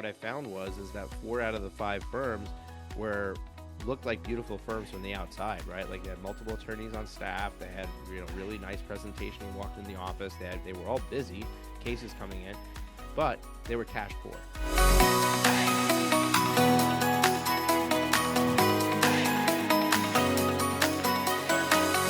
I found is that 4 out of the 5 firms looked like beautiful firms from the outside, right? Like they had multiple attorneys on staff. They had really nice presentation when we walked in the office. They were all busy, cases coming in, but they were cash poor.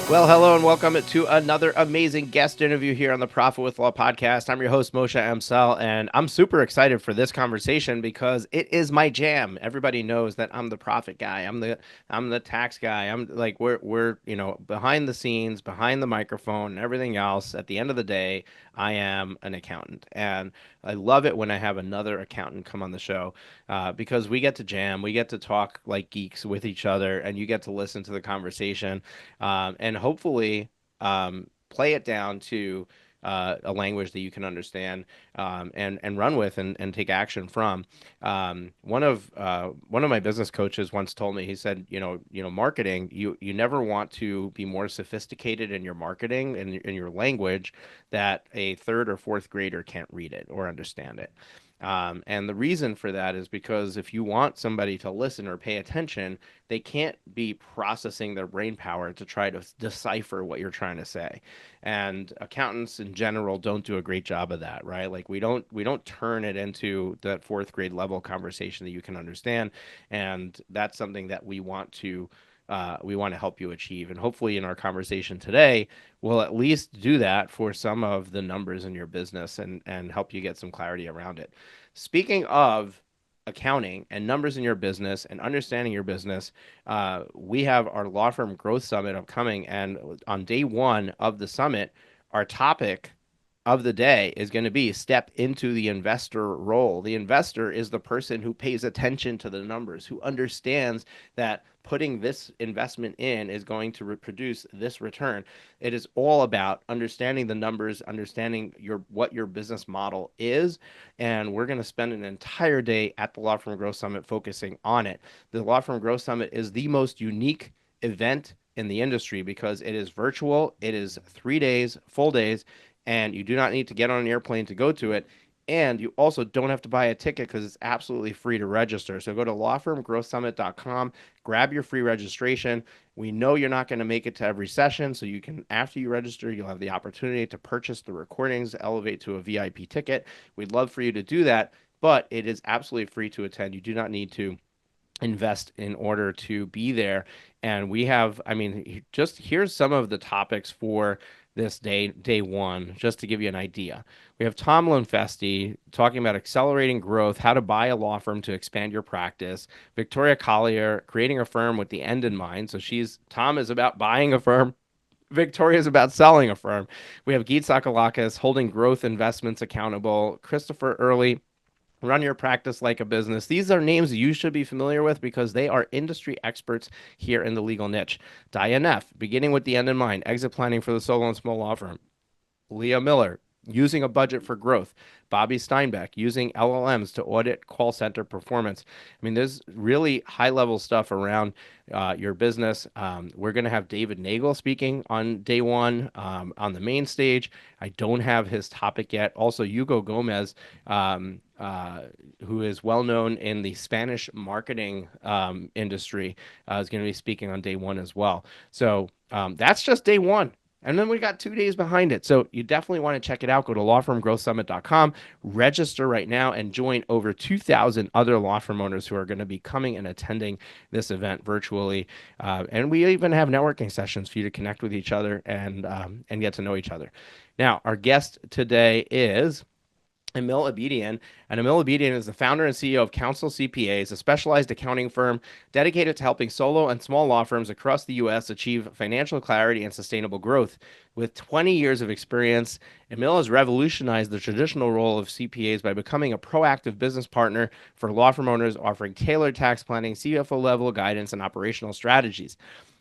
Well, hello and welcome to another amazing guest interview here on the Profit with Law podcast. I'm your host, Moshe Amsel, and I'm super excited for this conversation because it is my jam. Everybody knows that I'm the profit guy. I'm the tax guy. I'm like we're behind the scenes, behind the microphone, and everything else. At the end of the day, I am an accountant, and I love it when I have another accountant come on the show because we get to jam, we get to talk like geeks with each other, and you get to listen to the conversation. And hopefully play it down to a language that you can understand and run with and take action from. One of my business coaches once told me, he said, marketing, you never want to be more sophisticated in your marketing and in your language that a third or fourth grader can't read it or understand it. And the reason for that is because if you want somebody to listen or pay attention, they can't be processing their brain power to try to decipher what you're trying to say. And accountants in general don't do a great job of that, right? Like we don't turn it into that fourth grade level conversation that you can understand. And that's something that we want to help you achieve. And hopefully in our conversation today, we'll at least do that for some of the numbers in your business and help you get some clarity around it. Speaking of accounting and numbers in your business and understanding your business, we have our Law Firm Growth Summit upcoming. And on day 1 of the summit, our topic of the day is going to be step into the investor role. The investor is the person who pays attention to the numbers, who understands that putting this investment in is going to produce this return. It is all about understanding the numbers, understanding what your business model is, and we're going to spend an entire day at the Law Firm Growth Summit focusing on it. The Law Firm Growth Summit is the most unique event in the industry because it is virtual. It is 3 days, full days, and you do not need to get on an airplane to go to it. And you also don't have to buy a ticket because it's absolutely free to register. So go to lawfirmgrowthsummit.com, grab your free registration. We know you're not going to make it to every session, so you can, after you register, you'll have the opportunity to purchase the recordings, elevate to a VIP ticket. We'd love for you to do that, but it is absolutely free to attend. You do not need to invest in order to be there. And we have, just here's some of the topics for this day 1, just to give you an idea. We have Tom Lonfesti talking about accelerating growth, how to buy a law firm to expand your practice. Victoria Collier, creating a firm with the end in mind. So Tom is about buying a firm. Victoria is about selling a firm. We have Geet Sakalakis, holding growth investments accountable. Christopher Early, run your practice like a business. These are names you should be familiar with because they are industry experts here in the legal niche. Diane F., beginning with the end in mind, exit planning for the solo and small law firm. Leah Miller, using a budget for growth. Bobby Steinbeck, using LLMs to audit call center performance. There's really high-level stuff around your business. We're going to have David Nagel speaking on day 1 on the main stage. I don't have his topic yet. Also, Hugo Gomez, who is well known in the Spanish marketing industry, is going to be speaking on day 1 as well. So that's just day 1. And then we got 2 days behind it. So you definitely want to check it out. Go to lawfirmgrowthsummit.com, register right now, and join over 2,000 other law firm owners who are going to be coming and attending this event virtually. And we even have networking sessions for you to connect with each other and get to know each other. Now, our guest today is Emil Abedian. And Emil Abedian is the founder and CEO of Councel CPAs, a specialized accounting firm dedicated to helping solo and small law firms across the U.S. achieve financial clarity and sustainable growth. With 20 years of experience, Emil has revolutionized the traditional role of CPAs by becoming a proactive business partner for law firm owners, offering tailored tax planning, CFO-level guidance, and operational strategies.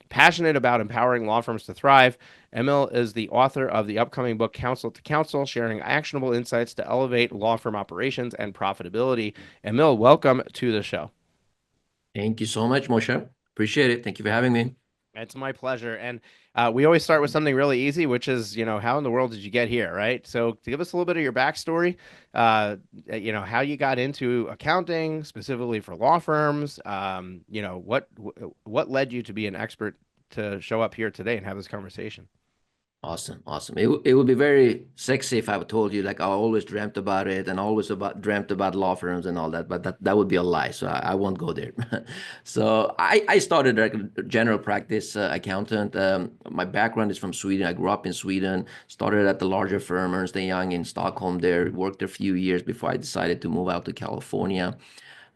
Passionate about empowering law firms to thrive, Emil is the author of the upcoming book Counsel to Counsel, sharing actionable insights to elevate law firm operations and profitability. Emil, welcome to the show. Thank you so much, Moshe. Appreciate it. Thank you for having me. It's my pleasure. And We always start with something really easy, which is, how in the world did you get here, right? So to give us a little bit of your backstory, how you got into accounting, specifically for law firms, what led you to be an expert to show up here today and have this conversation? Awesome, awesome. It would be very sexy if I told you like I always dreamt about it and always about dreamt about law firms and all that, but that would be a lie. So I won't go there. So I started like a general practice accountant. My background is from Sweden. I grew up in Sweden. Started at the larger firm Ernst and Young in Stockholm. There worked a few years before I decided to move out to California.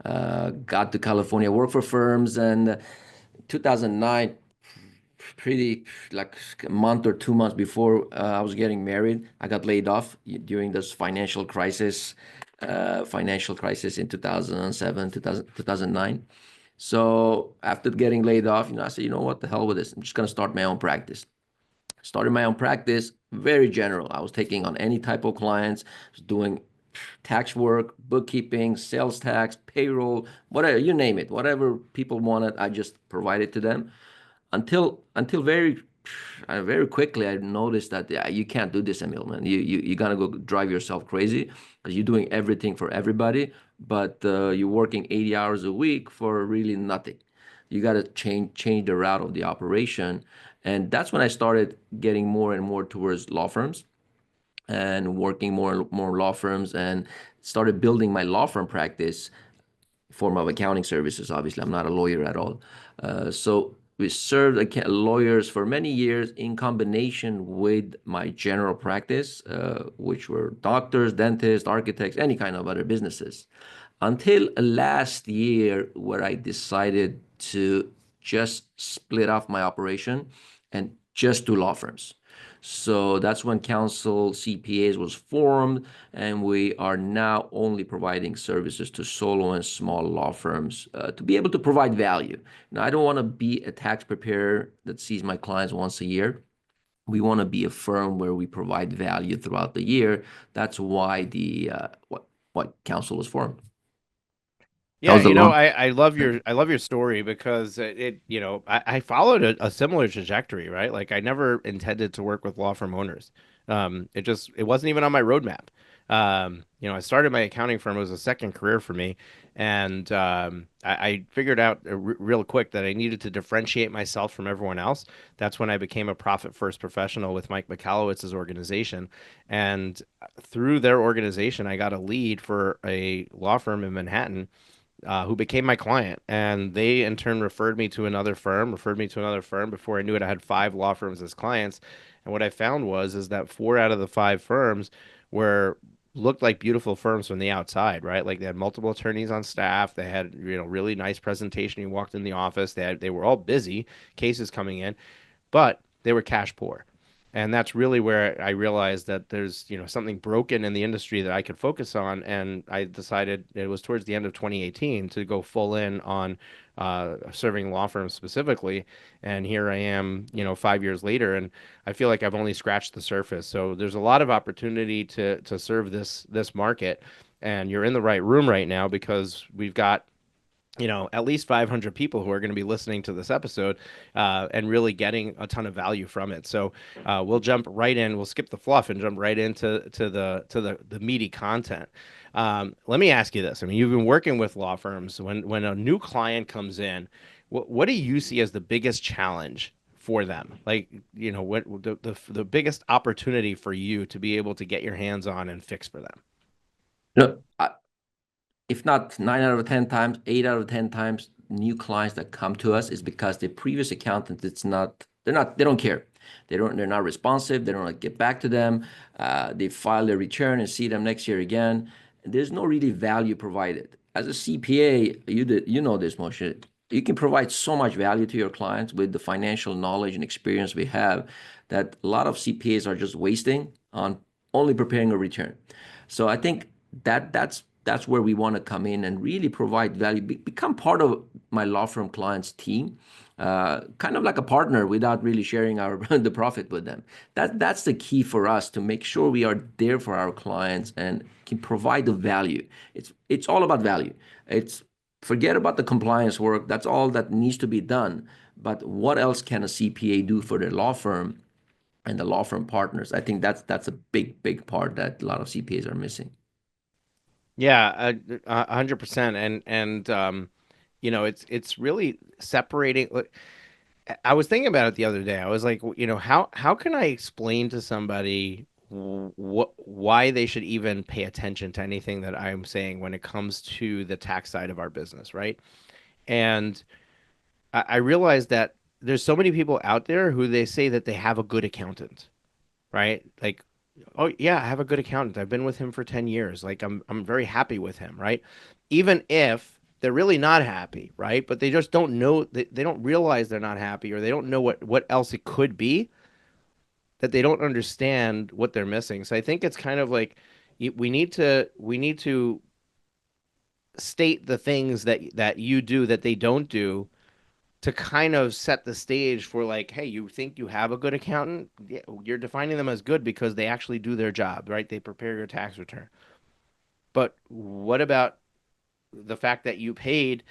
Got to California, worked for firms, and 2009, pretty like a month or 2 months before I was getting married, I got laid off during this financial crisis in 2007, 2009. So after getting laid off, I said, you know what, the hell with this. I'm just going to start my own practice. Started my own practice, very general. I was taking on any type of clients, was doing tax work, bookkeeping, sales tax, payroll, whatever, you name it, whatever people wanted, I just provided to them until very quickly I noticed that yeah, you can't do this, Emil, man. You gotta go drive yourself crazy because you're doing everything for everybody, but you're working 80 hours a week for really nothing. You gotta change the route of the operation, and that's when I started getting more and more towards law firms and working more and more law firms and started building my law firm practice form of accounting services. Obviously, I'm not a lawyer at all. So we served lawyers for many years in combination with my general practice, which were doctors, dentists, architects, any kind of other businesses. Until last year, where I decided to just split off my operation and just do law firms. So that's when Council CPAs was formed, and we are now only providing services to solo and small law firms to be able to provide value. Now, I don't want to be a tax preparer that sees my clients once a year. We want to be a firm where we provide value throughout the year. That's why the what Council was formed. That Yeah, was the long. I love your story because I followed a similar trajectory, right? Like I never intended to work with law firm owners. It wasn't even on my roadmap. I started my accounting firm. It was a second career for me, and I figured out real quick that I needed to differentiate myself from everyone else. That's when I became a profit first professional with Mike McAllowitz's organization, and through their organization, I got a lead for a law firm in Manhattan who became my client. And they in turn referred me to another firm. Before I knew it, I had five law firms as clients. And what I found is that four out of the five firms were looked like beautiful firms from the outside, right? Like they had multiple attorneys on staff. They had, really nice presentation. You walked in the office. They were all busy, cases coming in, but they were cash poor. And that's really where I realized that there's, something broken in the industry that I could focus on. And I decided it was towards the end of 2018 to go full in on serving law firms specifically. And here I am, 5 years later, and I feel like I've only scratched the surface. So there's a lot of opportunity to serve this market. And you're in the right room right now because we've got at least 500 people who are going to be listening to this episode and really getting a ton of value from it. So we'll jump right in. We'll skip the fluff and jump right into the meaty content. Let me ask you this. I mean, you've been working with law firms. When a new client comes in, what do you see as the biggest challenge for them? Like, what the biggest opportunity for you to be able to get your hands on and fix for them? No, if not 9 out of 10 times, 8 out of 10 times, new clients that come to us is because the previous accountant, they don't care. They're not responsive. They don't like get back to them. They file their return and see them next year again. There's no really value provided. As a CPA, you know this, Moshe. You can provide so much value to your clients with the financial knowledge and experience we have that a lot of CPAs are just wasting on only preparing a return. So I think that's where we want to come in and really provide value, become part of my law firm clients team, kind of like a partner without really sharing our the profit with them. That's the key for us to make sure we are there for our clients and can provide the value. It's all about value. It's forget about the compliance work. That's all that needs to be done. But what else can a CPA do for their law firm and the law firm partners? I think that's a big part that a lot of CPAs are missing. Yeah, 100%. It's really separating. I was thinking about it the other day. I was like, how can I explain to somebody why they should even pay attention to anything that I'm saying when it comes to the tax side of our business, right? And I realized that there's so many people out there who they say that they have a good accountant, right? Like, oh yeah, I have a good accountant. I've been with him for 10 years. Like I'm very happy with him, right? Even if they're really not happy, right? But they just don't know, they don't realize they're not happy, or they don't know what else it could be, that they don't understand what they're missing. So I think it's kind of like we need to state the things that you do that they don't do, to kind of set the stage for, like, hey, you think you have a good accountant? Yeah, you're defining them as good because they actually do their job, right? They prepare your tax return. But what about the fact that you paid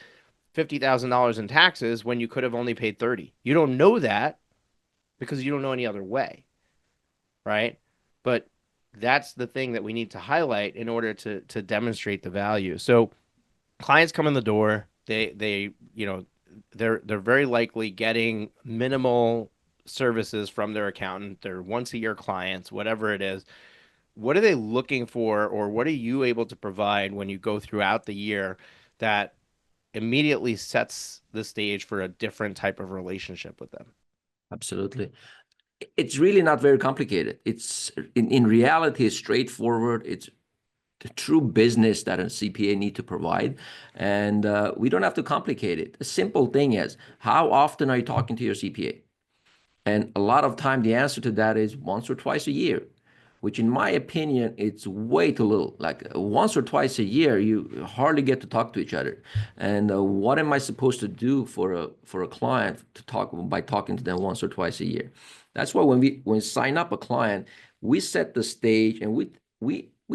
$50,000 in taxes when you could have only paid 30? You don't know that because you don't know any other way, right? But that's the thing that we need to highlight in order to demonstrate the value. So clients come in the door, they're very likely getting minimal services from their accountant. They're once a year clients, whatever it is. What are they looking for, or what are you able to provide when you go throughout the year that immediately sets the stage for a different type of relationship with them? Absolutely. It's really not very complicated. It's in reality, it's straightforward. It's the true business that a CPA need to provide, and we don't have to complicate it. A simple thing is, how often are you talking to your CPA? And a lot of time, the answer to that is once or twice a year, which in my opinion, it's way too little. Like once or twice a year, you hardly get to talk to each other. And what am I supposed to do for a client to talk by talking to them once or twice a year? That's why when we sign up a client, we set the stage and we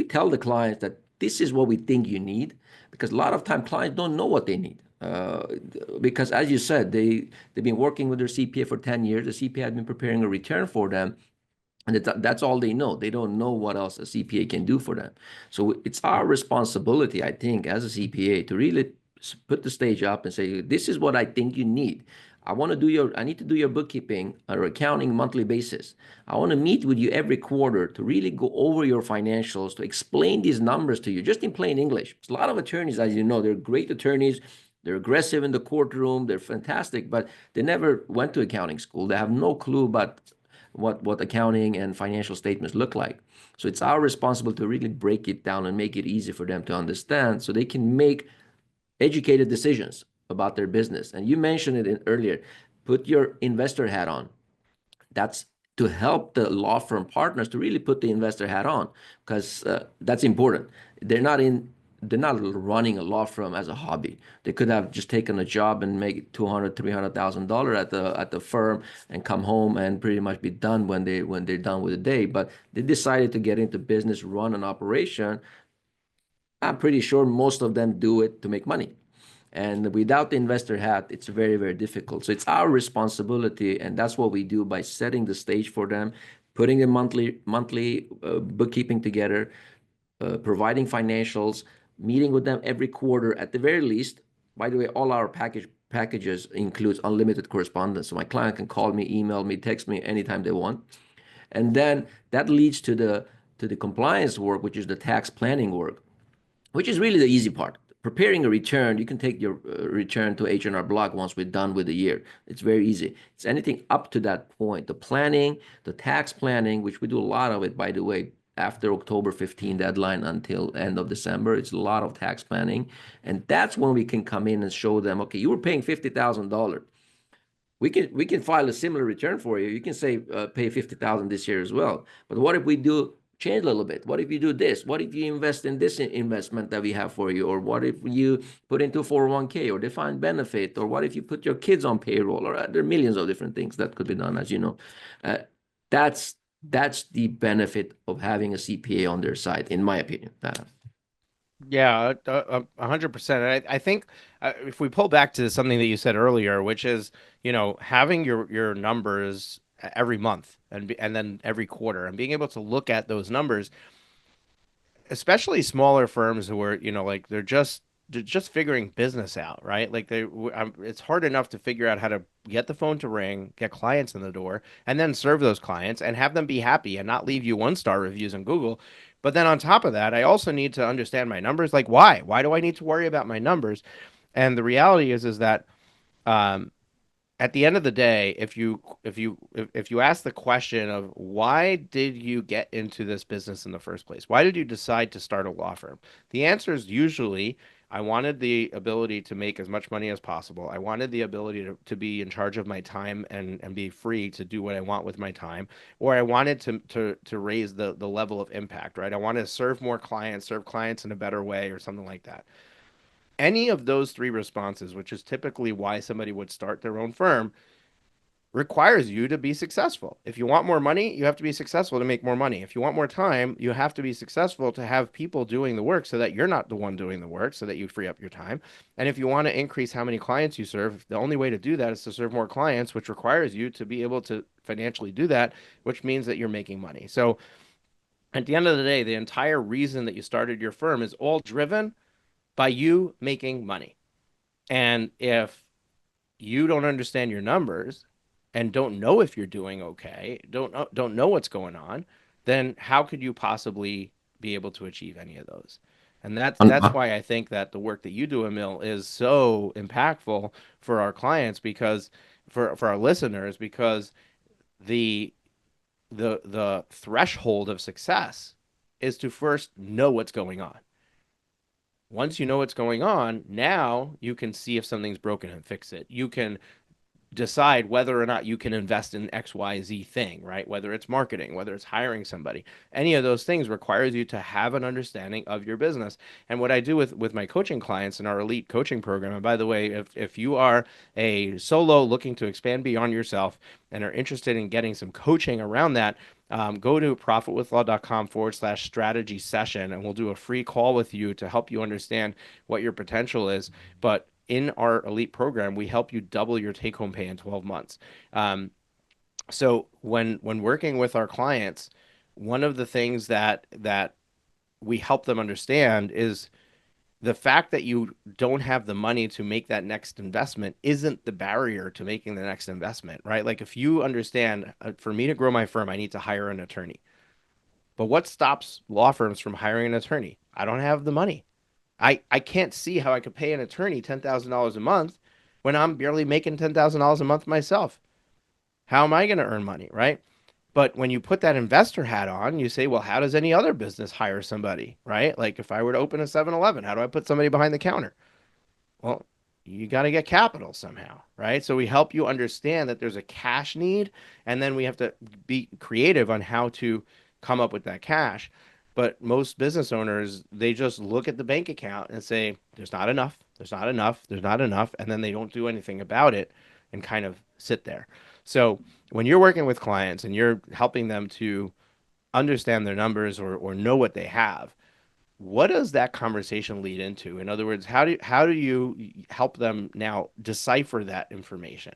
tell the clients that this is what we think you need, because a lot of time clients don't know what they need. Because as you said, they've been working with their CPA for 10 years. The CPA has been preparing a return for them, and that's all they know. They don't know what else a CPA can do for them. So it's our responsibility, I think, as a CPA to really put the stage up and say, this is what I think you need. I need to do your bookkeeping or accounting monthly basis. I want to meet with you every quarter to really go over your financials, to explain these numbers to you, just in plain English. A lot of attorneys, as you know, they're great attorneys. They're aggressive in the courtroom. They're fantastic, but they never went to accounting school. They have no clue about what accounting and financial statements look like. So it's our responsibility to really break it down and make it easy for them to understand so they can make educated decisions about their business. And you mentioned it earlier, put your investor hat on. That's to help the law firm partners to really put the investor hat on, because that's important. They're not running a law firm as a hobby. They could have just taken a job and make $200,000-$300,000 at the firm and come home and pretty much be done when they're done with the day. But they decided to get into business, run an operation. I'm pretty sure most of them do it to make money. And without the investor hat, it's very difficult. So it's our responsibility, and that's what we do by setting the stage for them, putting the monthly bookkeeping together, providing financials, meeting with them every quarter at the very least. By the way, all our packages includes unlimited correspondence. So my client can call me, email me, text me anytime they want. And then that leads to the compliance work, which is the tax planning work, which is really the easy part. Preparing a return, you can take your return to H&R Block once we're done with the year. It's very easy. It's anything up to that point. The planning, the tax planning, which we do a lot of it, by the way, after October 15 deadline until end of December. It's a lot of tax planning. And that's when we can come in and show them, okay, you were paying $50,000. We can file a similar return for you. You can say pay 50,000 this year as well. But what if we do change a little bit? What if you do this? What if you invest in this investment that we have for you? Or what if you put into 401k or defined benefit? Or what if you put your kids on payroll? Or there are millions of different things that could be done, as you know. That's the benefit of having a CPA on their side, in my opinion. Yeah, 100%. I think if we pull back to something that you said earlier, which is, having your numbers every month and then every quarter and being able to look at those numbers, especially smaller firms who are, like they're just figuring business out, right? Like it's hard enough to figure out how to get the phone to ring, get clients in the door, and then serve those clients and have them be happy and not leave you one-star reviews on Google. But then on top of that, I also need to understand my numbers. Like, why? Why do I need to worry about my numbers? And the reality is that um, at the end of the day, if you ask the question of why did you get into this business in the first place? Why did you decide to start a law firm? The answer is usually I wanted the ability to make as much money as possible. I wanted the ability to be in charge of my time and be free to do what I want with my time. Or I wanted to raise the level of impact, right? I wanted to serve clients in a better way or something like that. Any of those three responses, which is typically why somebody would start their own firm, requires you to be successful. If you want more money, you have to be successful to make more money. If you want more time, you have to be successful to have people doing the work so that you're not the one doing the work, so that you free up your time. And if you want to increase how many clients you serve, the only way to do that is to serve more clients, which requires you to be able to financially do that, which means that you're making money. So at the end of the day, the entire reason that you started your firm is all driven by you making money. And if you don't understand your numbers and don't know if you're doing okay, don't know what's going on, then how could you possibly be able to achieve any of those? And that's Un- why I think that the work that you do, Emil, is so impactful for our clients because for our listeners, because the the threshold of success is to first know what's going on. Once you know what's going on, now you can see if something's broken and fix it. You can decide whether or not you can invest in XYZ thing, right? Whether it's marketing, whether it's hiring somebody. Any of those things requires you to have an understanding of your business. And what I do with my coaching clients in our elite coaching program, and by the way, if you are a solo looking to expand beyond yourself and are interested in getting some coaching around that, go to profitwithlaw.com/strategy session, and we'll do a free call with you to help you understand what your potential is. But in our elite program, we help you double your take home pay in 12 months. So when working with our clients, one of the things that we help them understand is the fact that you don't have the money to make that next investment isn't the barrier to making the next investment, right? Like if you understand, for me to grow my firm, I need to hire an attorney. But what stops law firms from hiring an attorney? I don't have the money. I can't see how I could pay an attorney $10,000 a month when I'm barely making $10,000 a month myself. How am I going to earn money, right? But when you put that investor hat on, you say, well, how does any other business hire somebody, right? Like if I were to open a 7-Eleven, how do I put somebody behind the counter? Well, you got to get capital somehow, right? So we help you understand that there's a cash need, and then we have to be creative on how to come up with that cash. But most business owners, they just look at the bank account and say, there's not enough, there's not enough, there's not enough, and then they don't do anything about it and kind of sit there. So when you're working with clients and you're helping them to understand their numbers or know what they have, what does that conversation lead into? In other words, how do you help them now decipher that information?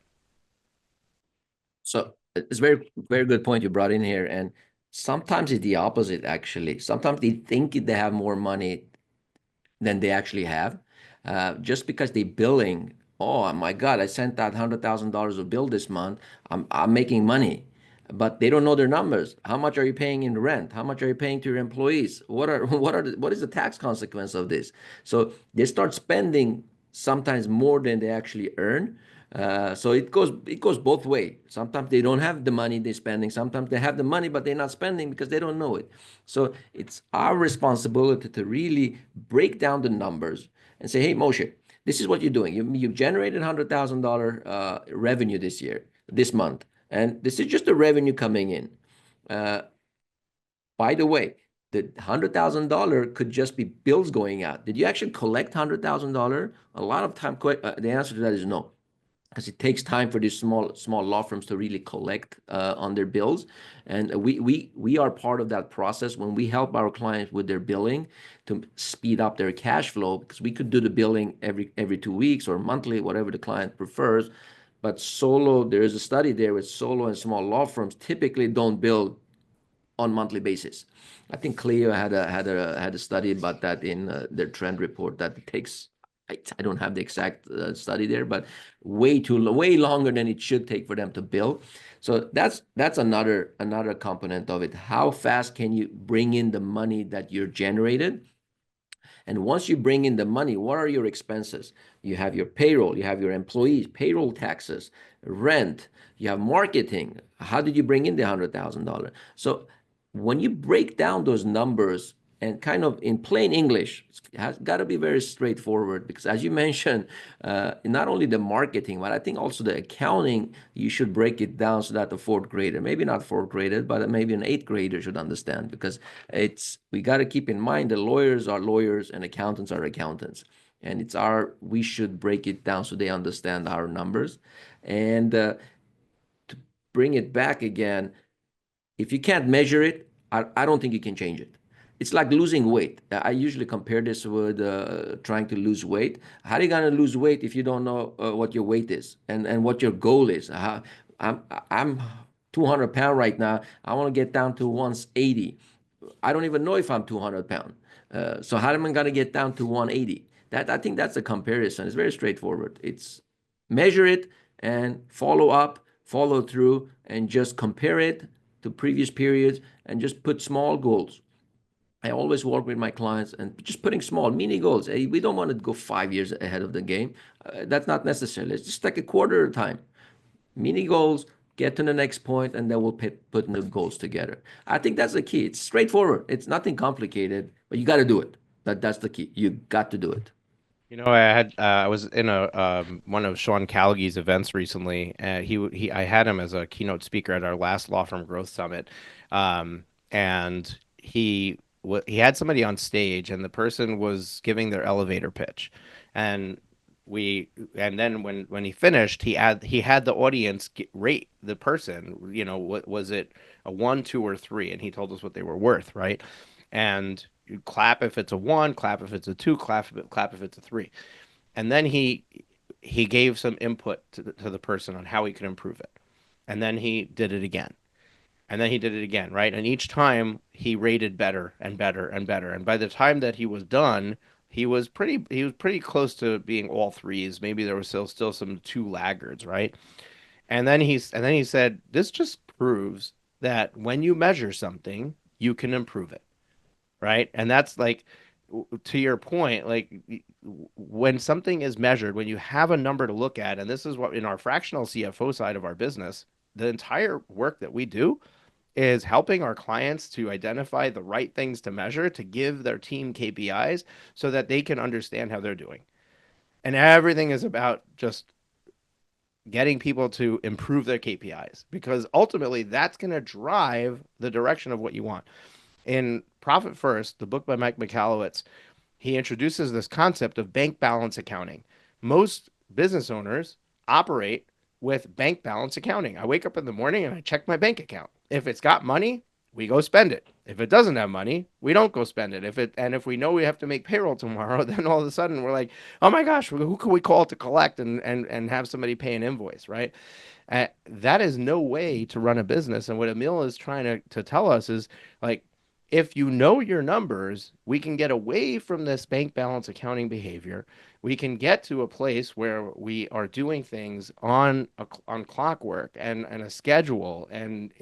So it's very, very good point you brought in here. And sometimes it's the opposite, actually. Sometimes they think they have more money than they actually have. Just because they billing, oh my God, I sent out $100,000 of bill this month. I'm making money, but they don't know their numbers. How much are you paying in rent? How much are you paying to your employees? What is the tax consequence of this? So they start spending sometimes more than they actually earn. So it goes both way. Sometimes they don't have the money they're spending. Sometimes they have the money, but they're not spending because they don't know it. So it's our responsibility to really break down the numbers and say, hey, Moshe, this is what you're doing. You've generated $100,000 revenue this month, and this is just the revenue coming in. Uh, by the way, the $100,000 could just be bills going out. Did you actually collect $100,000? A lot of time, the answer to that is no, because it takes time for these small law firms to really collect on their bills. And we are part of that process when we help our clients with their billing to speed up their cash flow, because we could do the billing every 2 weeks or monthly, whatever the client prefers. But there is a study there with solo and small law firms typically don't bill on monthly basis. I think Clio had a study about that in their trend report, that it takes, I don't have the exact study there, but way longer than it should take for them to bill. So that's another component of it. How fast can you bring in the money that you're generated? And once you bring in the money, what are your expenses? You have your payroll, you have your employees, payroll taxes, rent, you have marketing. How did you bring in the $100,000? So when you break down those numbers and kind of in plain English, it has got to be very straightforward, because as you mentioned, not only the marketing, but I think also the accounting, you should break it down so that the fourth grader, maybe not fourth grader, but maybe an eighth grader should understand, because we got to keep in mind that lawyers are lawyers and accountants are accountants. And we should break it down so they understand our numbers. And to bring it back again, if you can't measure it, I don't think you can change it. It's like losing weight. I usually compare this with trying to lose weight. How are you going to lose weight if you don't know what your weight is and what your goal is? I'm 200 pounds right now. I want to get down to 180. I don't even know if I'm 200 pounds. So how am I going to get down to 180? I think that's a comparison. It's very straightforward. It's measure it and follow up, follow through, and just compare it to previous periods and just put small goals. I always work with my clients and just putting small mini goals. Hey, we don't want to go 5 years ahead of the game. That's not necessary. Let's just take a quarter at a time. Mini goals, get to the next point, and then we'll put new goals together. I think that's the key. It's straightforward. It's nothing complicated, but you got to do it. That's the key. You got to do it. I was in a one of Sean Callaghan's events recently, and I had him as a keynote speaker at our last Law Firm Growth Summit, and he had somebody on stage, and the person was giving their elevator pitch, and and then when he finished, he had the audience rate the person, what was it, a one, two, or three, and he told us what they were worth, right? And you clap if it's a one, clap if it's a two, clap if it's a three. And then he gave some input to the person on how he could improve it. And then he did it again. And then he did it again, right? And each time he rated better and better and better. And by the time that he was done, he was pretty close to being all threes. Maybe there was still some two laggards, right? And then he said, this just proves that when you measure something, you can improve it, right? And that's like, to your point, like when something is measured, when you have a number to look at, and this is what in our fractional CFO side of our business, the entire work that we do is helping our clients to identify the right things to measure to give their team KPIs so that they can understand how they're doing. And everything is about just getting people to improve their KPIs, because ultimately that's going to drive the direction of what you want. In Profit First, the book by Mike Michalowicz, he introduces this concept of bank balance accounting. Most business owners operate with bank balance accounting. I wake up in the morning and I check my bank account. If it's got money, we go spend it. If it doesn't have money, we don't go spend it. If we know we have to make payroll tomorrow, then all of a sudden we're like, oh my gosh, who can we call to collect and have somebody pay an invoice, right? That is no way to run a business. And what Emil is trying to tell us is like, if you know your numbers, we can get away from this bank balance accounting behavior. We can get to a place where we are doing things on clockwork and a schedule, and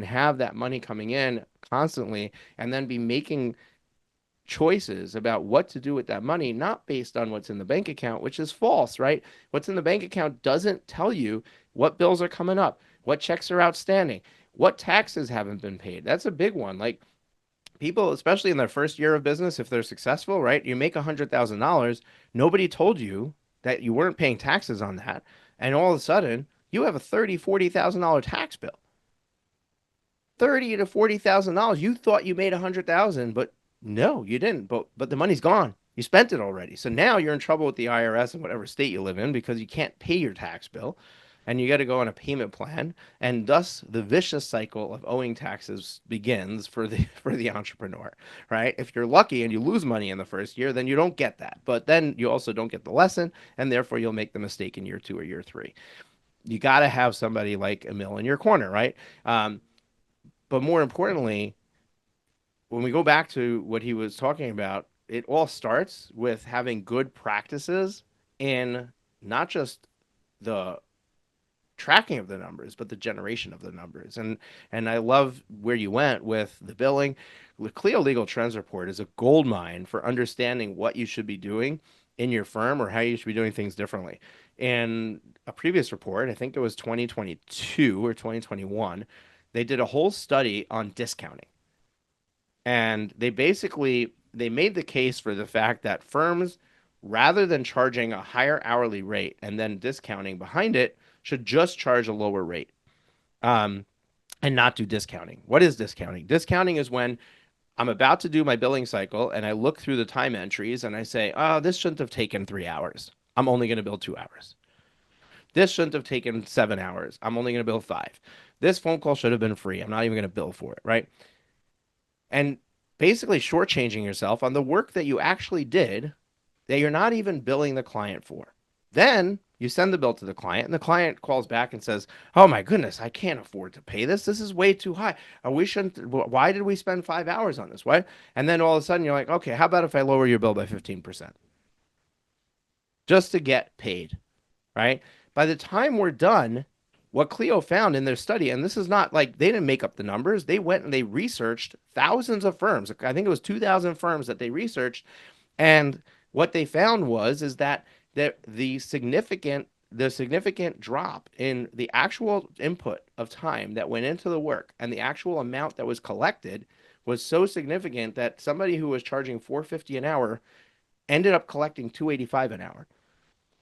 have that money coming in constantly, and then be making choices about what to do with that money, not based on what's in the bank account, which is false, right? What's in the bank account doesn't tell you what bills are coming up, what checks are outstanding, what taxes haven't been paid. That's a big one. Like, people, especially in their first year of business, if they're successful, right? You make $100,000. Nobody told you that you weren't paying taxes on that. And all of a sudden, you have a $30,000, $40,000 tax bill. Thirty to $40,000. You thought you made 100,000, but no, you didn't. But the money's gone. You spent it already. So now you're in trouble with the IRS in whatever state you live in because you can't pay your tax bill and you got to go on a payment plan, and thus the vicious cycle of owing taxes begins for the for the entrepreneur, right? If you're lucky and you lose money in the first year, then you don't get that. But then you also don't get the lesson, and therefore you'll make the mistake in year 2 or year 3. You got to have somebody like Emil in your corner, right? But more importantly, when we go back to what he was talking about, it all starts with having good practices in not just the tracking of the numbers, but the generation of the numbers. And I love where you went with the billing. The Clio Legal Trends Report is a gold mine for understanding what you should be doing in your firm or how you should be doing things differently. In a previous report, I think it was 2022 or 2021, they did a whole study on discounting. And they made the case for the fact that firms, rather than charging a higher hourly rate and then discounting behind it, should just charge a lower rate, um, and not do discounting. What is discounting? Discounting is when I'm about to do my billing cycle and I look through the time entries and I say, oh, this shouldn't have taken 3 hours. I'm only going to bill 2 hours. This shouldn't have taken 7 hours. I'm only going to bill five. This phone call should have been free. I'm not even going to bill for it, right? And basically shortchanging yourself on the work that you actually did that you're not even billing the client for. Then you send the bill to the client, and the client calls back and says, "Oh my goodness, I can't afford to pay this. This is way too high. We shouldn't. Why did we spend 5 hours on this? Why?" And then all of a sudden you're like, "Okay, how about if I lower your bill by 15% just to get paid?" Right? By the time we're done, what Clio found in their study, and this is not like they didn't make up the numbers, they went and they researched thousands of firms. I think it was 2,000 firms that they researched, and what they found was is that the significant drop in the actual input of time that went into the work and the actual amount that was collected was so significant that somebody who was charging 450 an hour ended up collecting 285 an hour.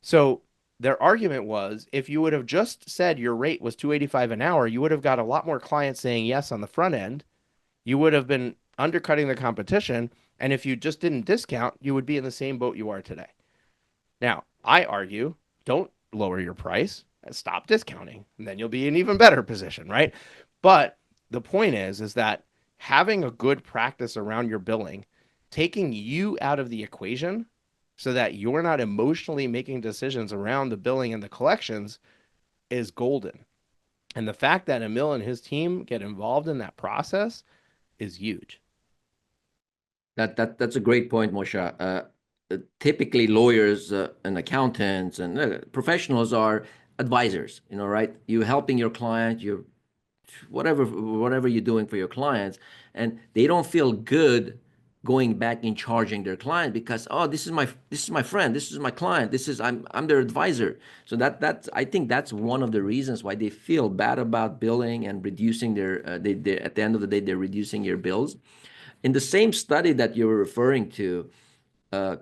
So their argument was if you would have just said your rate was 285 an hour, you would have got a lot more clients saying yes on the front end. You would have been undercutting the competition. And if you just didn't discount, you would be in the same boat you are today. Now, I argue don't lower your price and stop discounting, and then you'll be in an even better position, right? But the point is that having a good practice around your billing, taking you out of the equation so that you're not emotionally making decisions around the billing and the collections is golden. And the fact that Emil and his team get involved in that process is huge. That's a great point, Moshe. Typically, lawyers and accountants and professionals are advisors. Right? You're helping your client. You're whatever you're doing for your clients, and they don't feel good going back and charging their client because, oh, this is my friend, this is my client, I'm their advisor. So that's I think that's one of the reasons why they feel bad about billing and reducing their they at the end of the day they're reducing your bills. In the same study that you were referring to,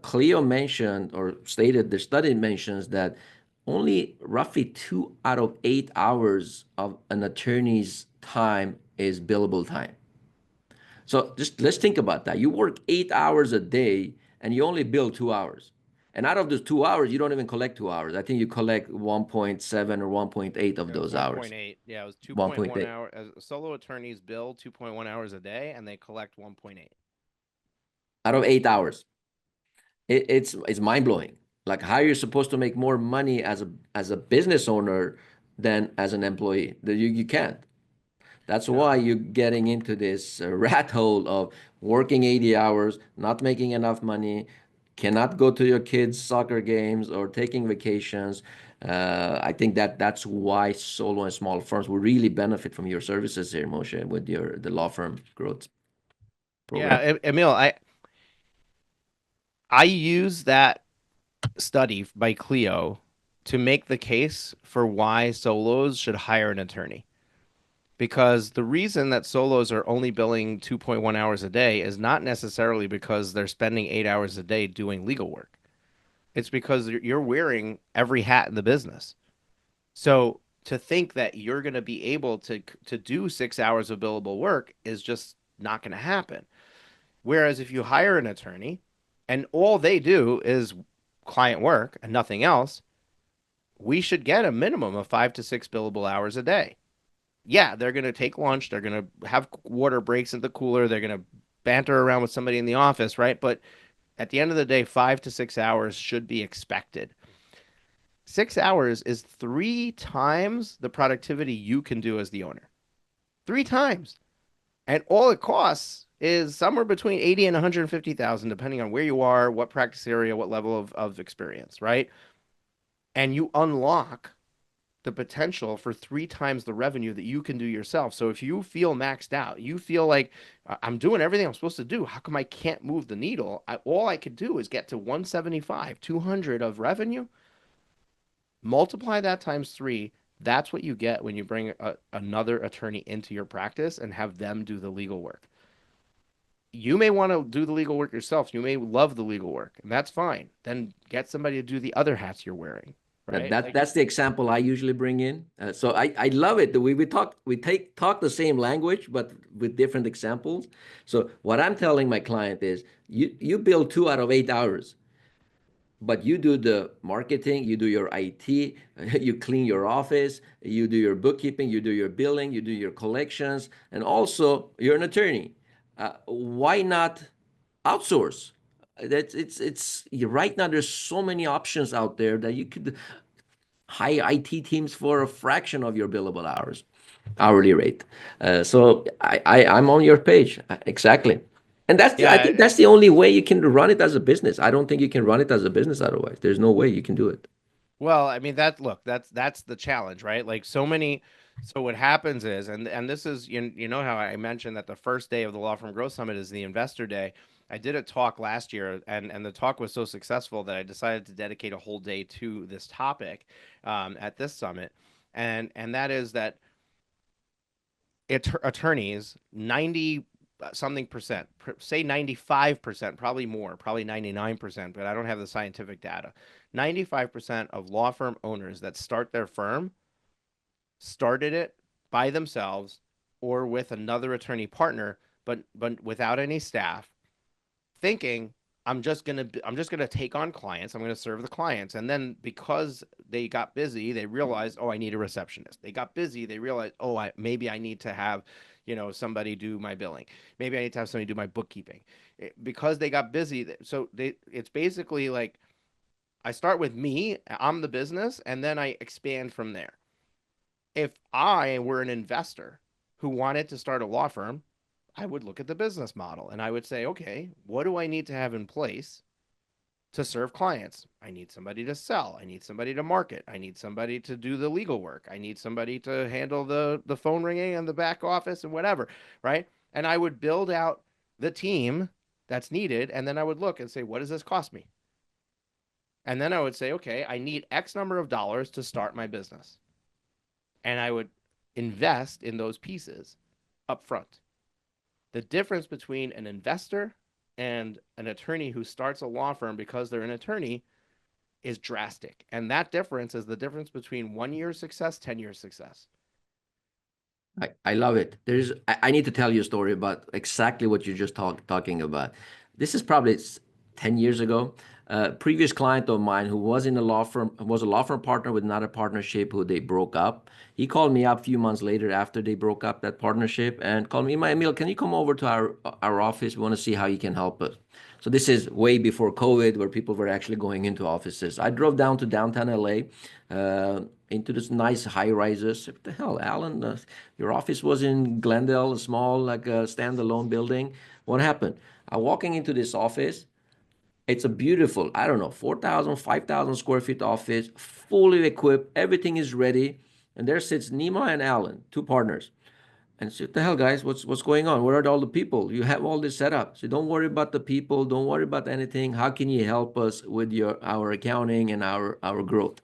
Cleo mentioned or stated the study mentions that only roughly 2 out of 8 hours of an attorney's time is billable time. So just let's think about that. You work 8 hours a day and you only bill 2 hours. And out of those 2 hours, you don't even collect 2 hours. I think you collect 1.7 or 1.8 of It was those hours. 1.8. Yeah, it was 2.1 1.8 hour. As solo attorneys bill 2.1 hours a day, and they collect 1.8. out of 8 hours. It's mind blowing. Like how you're supposed to make more money as a business owner than as an employee. You can't. That's No. why you're getting into this rat hole of working 80 hours, not making enough money, cannot go to your kids' soccer games or taking vacations. I think that's why solo and small firms will really benefit from your services here, Moshe, with the law firm growth program. Yeah, Emil, I use that study by Clio to make the case for why solos should hire an attorney. Because the reason that solos are only billing 2.1 hours a day is not necessarily because they're spending 8 hours a day doing legal work. It's because you're wearing every hat in the business. So to think that you're going to be able to do 6 hours of billable work is just not going to happen. Whereas if you hire an attorney and all they do is client work and nothing else, we should get a minimum of 5 to 6 billable hours a day. Yeah, they're going to take lunch, they're going to have water breaks in the cooler, they're going to banter around with somebody in the office, right? But at the end of the day, 5 to 6 hours should be expected. 6 hours is 3 times the productivity you can do as the owner. 3 times. And all it costs is somewhere between 80 and 150,000, depending on where you are, what practice area, what level of experience, right? And you unlock the potential for 3 times the revenue that you can do yourself. So if you feel maxed out, you feel like I'm doing everything I'm supposed to do. How come I can't move the needle? All I could do is get to 175, 200 of revenue. Multiply that times three. That's what you get when you bring another attorney into your practice and have them do the legal work. You may want to do the legal work yourself. You may love the legal work, and that's fine. Then get somebody to do the other hats you're wearing, right? That's the example I usually bring in. So I love it. We talk the same language, but with different examples. So what I'm telling my client is, you build 2 out of 8 hours, but you do the marketing, you do your IT, you clean your office, you do your bookkeeping, you do your billing, you do your collections, and also you're an attorney. Why not outsource? That's it's right now. There's so many options out there that you could hire IT teams for a fraction of your billable hours, hourly rate. So I'm on your page exactly. And I Yeah. think that's the only way you can run it as a business. I don't think you can run it as a business otherwise. There's no way you can do it. Well, I mean that's the challenge, right? Like so many. So what happens is, and this is you know how I mentioned that the first day of the Law Firm Growth Summit is the Investor Day. I did a talk last year, and the talk was so successful that I decided to dedicate a whole day to this topic at this summit, and that is that attorneys 90 something percent, say 95%, probably more, probably 99%, but I don't have the scientific data. 95% of law firm owners that start their firm started it by themselves or with another attorney partner, but without any staff, thinking I'm just gonna take on clients. I'm gonna serve the clients. And then because they got busy, they realized, oh, I need a receptionist. They got busy, they realized, oh, maybe I need to have, somebody do my billing. Maybe I need to have somebody do my bookkeeping. Because they got busy, so it's basically like I start with me, I'm the business, and then I expand from there. If I were an investor who wanted to start a law firm, I would look at the business model and I would say, okay, what do I need to have in place to serve clients? I need somebody to sell. I need somebody to market. I need somebody to do the legal work. I need somebody to handle the phone ringing and the back office and whatever, right? And I would build out the team that's needed. And then I would look and say, what does this cost me? And then I would say, okay, I need X number of dollars to start my business. And I would invest in those pieces up front. The difference between an investor and an attorney who starts a law firm because they're an attorney is drastic. And that difference is the difference between 1 year's success, 10 years success. I love it. I need to tell you a story about exactly what you're just talking about. This is probably 10 years ago. Previous client of mine who was in a law firm, was a law firm partner with another partnership who they broke up. He called me up a few months later after they broke up that partnership and called me, Emil, can you come over to our office? We want to see how you can help us. So this is way before COVID, where people were actually going into offices. I drove down to downtown LA, into this nice high rises. What the hell, Alan? Your office was in Glendale, a small, like a standalone building. What happened? I'm walking into this office. It's a beautiful, I don't know, 4,000, 5,000 square feet office, fully equipped. Everything is ready. And there sits Nima and Alan, two partners. And I said, what the hell, guys? What's going on? Where are all the people? You have all this set up. So don't worry about the people. Don't worry about anything. How can you help us with our accounting and our growth?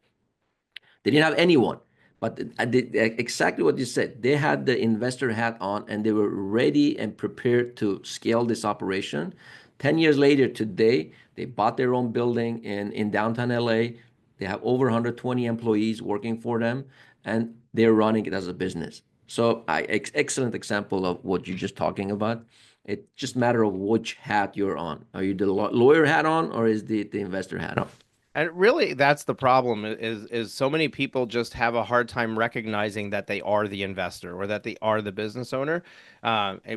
They didn't have anyone, but exactly what you said. They had the investor hat on and they were ready and prepared to scale this operation. 10 years later, today, they bought their own building in downtown LA. They have over 120 employees working for them, and they're running it as a business. So, excellent example of what you're just talking about. It's just a matter of which hat you're on. Are you the lawyer hat on, or is the investor hat on? And really, that's the problem is so many people just have a hard time recognizing that they are the investor or that they are the business owner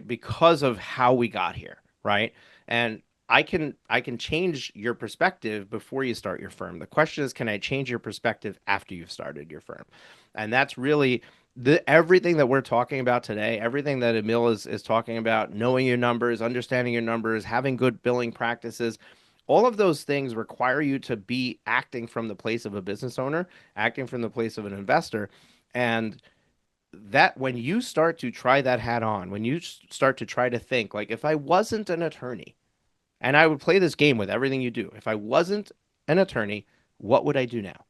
because of how we got here, right? And I can change your perspective before you start your firm. The question is, can I change your perspective after you've started your firm? And that's really everything that we're talking about today, everything that Emil is talking about, knowing your numbers, understanding your numbers, having good billing practices, all of those things require you to be acting from the place of a business owner, acting from the place of an investor. And that when you start to try that hat on, when you start to try to think, like, if I wasn't an attorney, and I would play this game with everything you do, if I wasn't an attorney, what would I do now?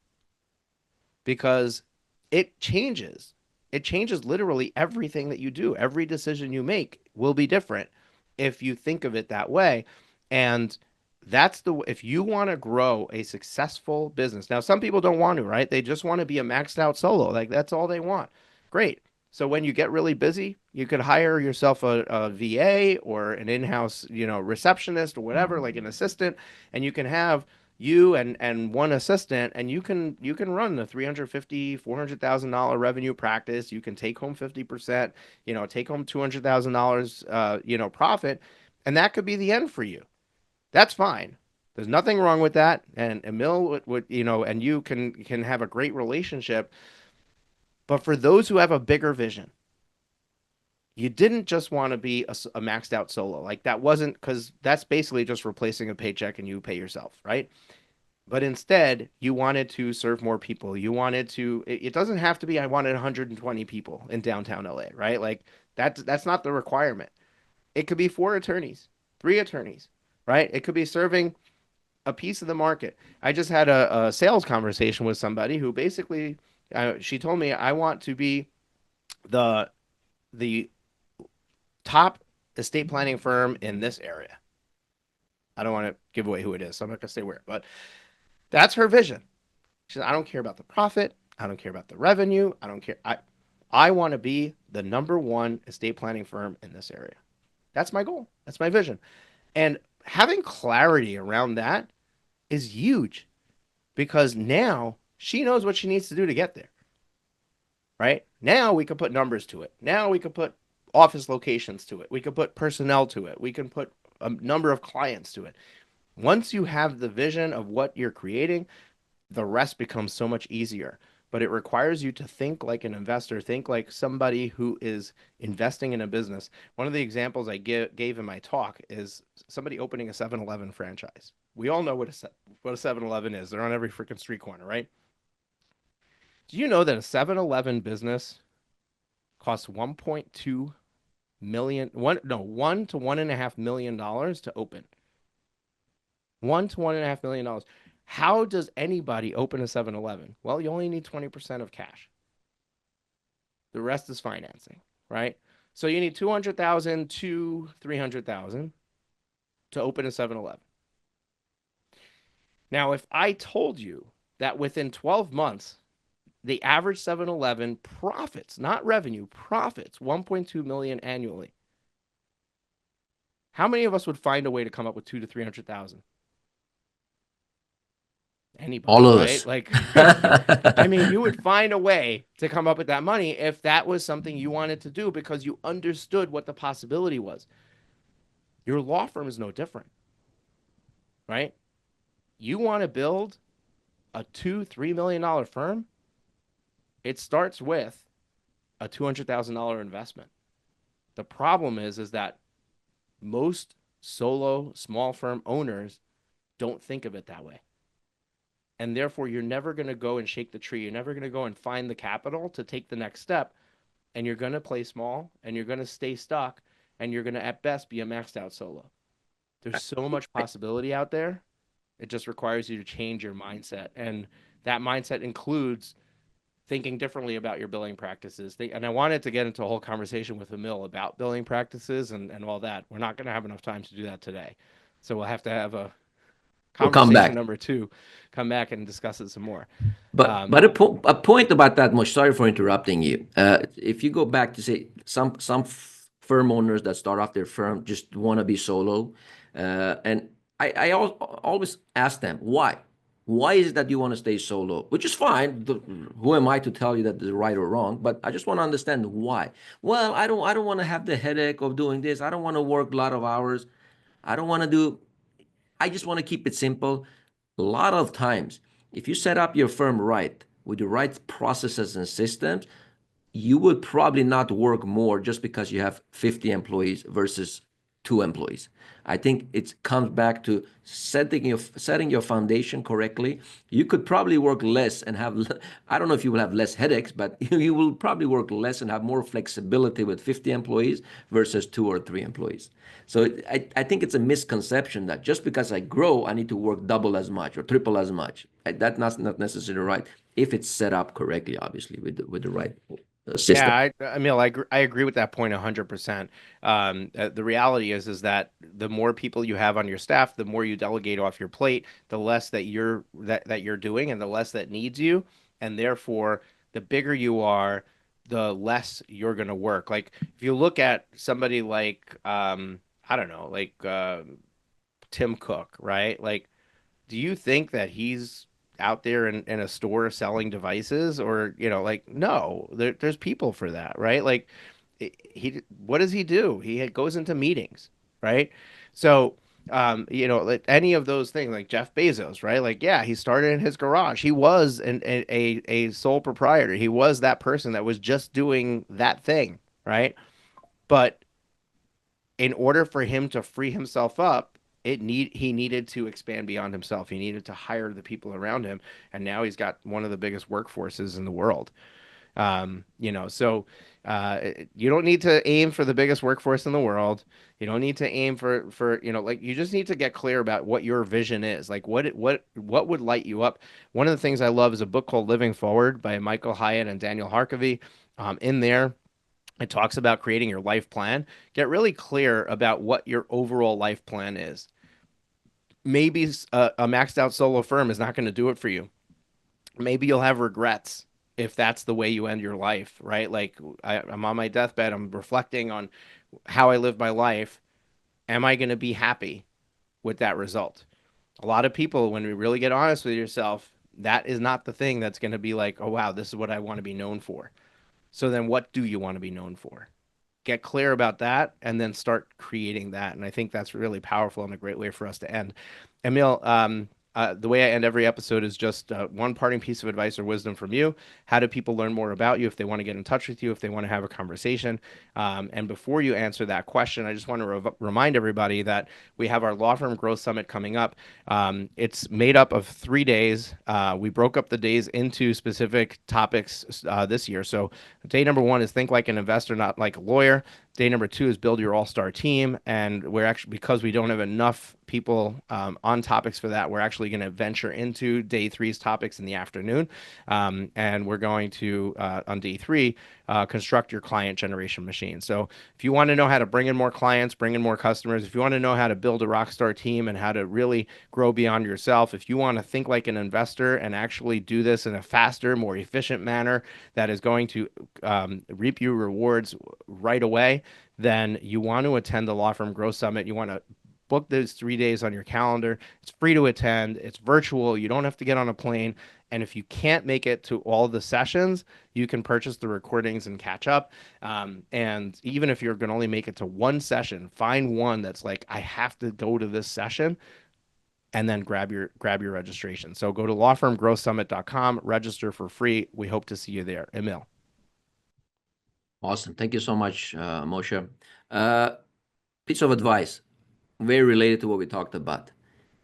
Because it changes. It changes literally everything that you do. Every decision you make will be different if you think of it that way. And that's if you want to grow a successful business. Now, some people don't want to, right? They just want to be a maxed out solo. Like that's all they want. Great. So when you get really busy, you could hire yourself a VA or an in-house, receptionist or whatever, like an assistant, and you can have you and one assistant, and you can run the 350 $400,000 revenue practice. You can take home 50%, take home $200,000 profit, and that could be the end for you. That's fine. There's nothing wrong with that. And Emil would and you can have a great relationship. But for those who have a bigger vision, you didn't just want to be a maxed out solo. Like that wasn't, because that's basically just replacing a paycheck and you pay yourself, right? But instead, you wanted to serve more people. You wanted to, it doesn't have to be, I wanted 120 people in downtown LA, right? Like that's not the requirement. It could be 4 attorneys, 3 attorneys, right? It could be serving a piece of the market. I just had a sales conversation with somebody who basically, she told me, I want to be the the top estate planning firm in this area. I don't want to give away who it is, so I'm not going to say where, but that's her vision. She said, I don't care about the profit. I don't care about the revenue. I don't care. I want to be the number one estate planning firm in this area. That's my goal. That's my vision. And having clarity around that is huge because now she knows what she needs to do to get there. Right? Now we can put numbers to it. Now we can put office locations to it. We can put personnel to it. We can put a number of clients to it. Once you have the vision of what you're creating, the rest becomes so much easier. But it requires you to think like an investor, think like somebody who is investing in a business. One of the examples I gave in my talk is somebody opening a 7-Eleven franchise. We all know what a 7-Eleven is. They're on every freaking street corner, right? Do you know that a 7-Eleven business costs 1.2 million, one, no, $1 to $1.5 million to open? $1 to $1.5 million. How does anybody open a 7-Eleven? Well, you only need 20% of cash. The rest is financing, right? So you need 200,000 to 300,000 to open a 7-Eleven. Now, if I told you that within 12 months, the average 7-Eleven profits, not revenue, profits 1.2 million annually, how many of us would find a way to come up with 2 to 300,000? Anybody, All of right? us. Like, I mean, you would find a way to come up with that money if that was something you wanted to do because you understood what the possibility was. Your law firm is no different, right? You want to build a $2-3 million firm? It starts with a $200,000 investment. The problem is that most solo small firm owners don't think of it that way. And therefore, you're never going to go and shake the tree. You're never going to go and find the capital to take the next step. And you're going to play small and you're going to stay stuck and you're going to, at best, be a maxed out solo. There's so much possibility out there. It just requires you to change your mindset. And that mindset includes thinking differently about your billing practices. And I wanted to get into a whole conversation with Emil about billing practices and all that. We're not going to have enough time to do that today. So we'll have to have a We'll come conversation back. number 2, come back and discuss it some more. But a point about that, Moshe, sorry for interrupting you. If you go back to say some firm owners that start off their firm just want to be solo. And always ask them, why? Why is it that you want to stay solo? Which is fine. Who am I to tell you that they're right or wrong? But I just want to understand why. Well, I don't want to have the headache of doing this. I don't want to work a lot of hours. I don't want to do, I just want to keep it simple. A lot of times, if you set up your firm right with the right processes and systems, you would probably not work more just because you have 50 employees versus 2 employees. I think it comes back to setting your foundation correctly. You could probably work less and have, I don't know if you will have less headaches, but you will probably work less and have more flexibility with 50 employees versus 2 or 3 employees. So I think it's a misconception that just because I grow, I need to work double as much or triple as much. That's not necessarily right if it's set up correctly, obviously, with the right system. Yeah, Emil, I agree with that point 100%. The reality is that the more people you have on your staff, the more you delegate off your plate, the less that you're doing, and the less that needs you, and therefore, the bigger you are, the less you're going to work. Like if you look at somebody like I don't know, like Tim Cook, right? Like do you think that he's out there in a store selling devices or like no there's people for that, right? Like he what does he do? He goes into meetings, right? So like any of those things, like Jeff Bezos, right? Like yeah, he started in his garage. He was a sole proprietor. He was that person that was just doing that thing, right? But in order for him to free himself up, he needed to expand beyond himself. He needed to hire the people around him, and now he's got one of the biggest workforces in the world. So you don't need to aim for the biggest workforce in the world. You don't need to aim for like you just need to get clear about what your vision is. Like what would light you up. One of the things I love is a book called Living Forward by Michael Hyatt and Daniel Harkavy. In there, it talks about creating your life plan. Get really clear about what your overall life plan is. Maybe a maxed out solo firm is not going to do it for you. Maybe you'll have regrets if that's the way you end your life, right? Like I'm on my deathbed, I'm reflecting on how I lived my life. Am I going to be happy with that result? A lot of people, when we really get honest with yourself, that is not the thing that's going to be like, oh, wow, this is what I want to be known for. So then what do you want to be known for? Get clear about that and then start creating that. And I think that's really powerful and a great way for us to end. Emil, the way I end every episode is just one parting piece of advice or wisdom from you. How do people learn more about you if they want to get in touch with you, if they want to have a conversation? And before you answer that question, I just want to remind everybody that we have our Law Firm Growth Summit coming up. It's made up of 3 days. We broke up the days into specific topics this year. So day number 1 is think like an investor, not like a lawyer. Day number 2 is build your all-star team. And we're actually, because we don't have enough people on topics for that, we're actually going to venture into day 3's topics in the afternoon. And we're going to, on day 3, construct your client generation machine. So if you want to know how to bring in more clients, bring in more customers, if you want to know how to build a rock star team and how to really grow beyond yourself, if you want to think like an investor and actually do this in a faster, more efficient manner that is going to reap you rewards right away, then you want to attend the Law Firm Growth Summit. You want to book those 3 days on your calendar. It's free to attend. It's virtual. You don't have to get on a plane. And if you can't make it to all the sessions, you can purchase the recordings and catch up. And even if you're going to only make it to one session, find one that's like, I have to go to this session, and then grab your registration. So go to lawfirmgrowthsummit.com, register for free. We hope to see you there. Emil. Awesome. Thank you so much, Moshe. Piece of advice, very related to what we talked about.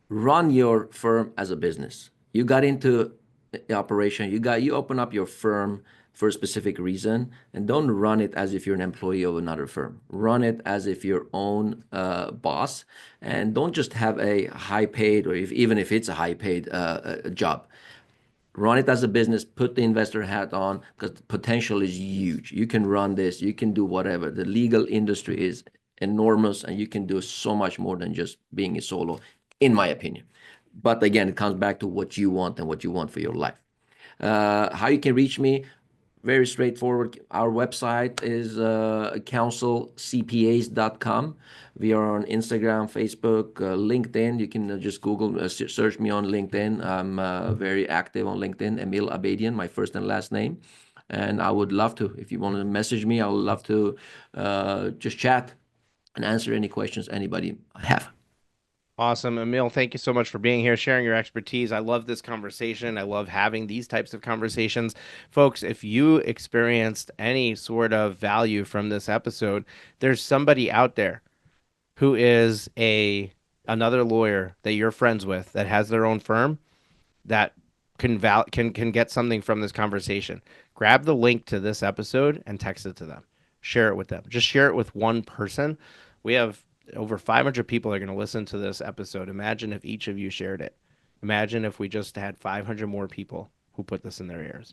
Run your firm as a business. You got into the operation, you open up your firm for a specific reason, and don't run it as if you're an employee of another firm. Run it as if you're your own boss, and don't just have a high paid, or even if it's a high paid job. Run it as a business, put the investor hat on, because the potential is huge. You can run this, you can do whatever. The legal industry is enormous, and you can do so much more than just being a solo, in my opinion. But again, it comes back to what you want and what you want for your life. How you can reach me? very straightforward. Our website is councilcpas.com. We are on Instagram, Facebook, LinkedIn. You can just Google, search me on LinkedIn. I'm very active on LinkedIn, Emil Abedian, my first and last name. And I would love to, if you want to message me, I would love to just chat and answer any questions anybody have. Awesome. Emil, thank you so much for being here, sharing your expertise. I love this conversation. I love having these types of conversations. Folks, if you experienced any sort of value from this episode, there's somebody out there who is another lawyer that you're friends with that has their own firm that can get something from this conversation. Grab the link to this episode and text it to them. Share it with them. Just share it with one person. We have over 500 people are going to listen to this episode. Imagine if each of you shared it. Imagine if we just had 500 more people who put this in their ears.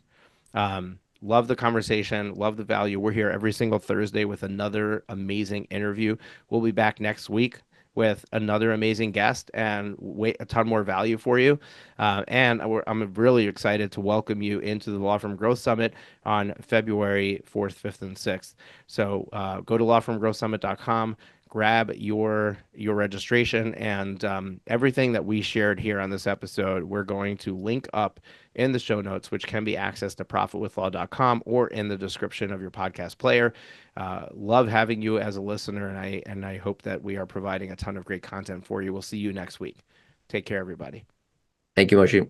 Love the conversation, love the value. We're here every single Thursday with another amazing interview. We'll be back next week with another amazing guest and wait a ton more value for you. I'm really excited to welcome you into the Law Firm Growth Summit on February 4th, 5th, and 6th. So go to lawfirmgrowthsummit.com, grab your registration, and everything that we shared here on this episode, we're going to link up in the show notes, which can be accessed at profitwithlaw.com or in the description of your podcast player. Love having you as a listener, and I hope that we are providing a ton of great content for you. We'll see you next week. Take care, everybody. Thank you, Moshe.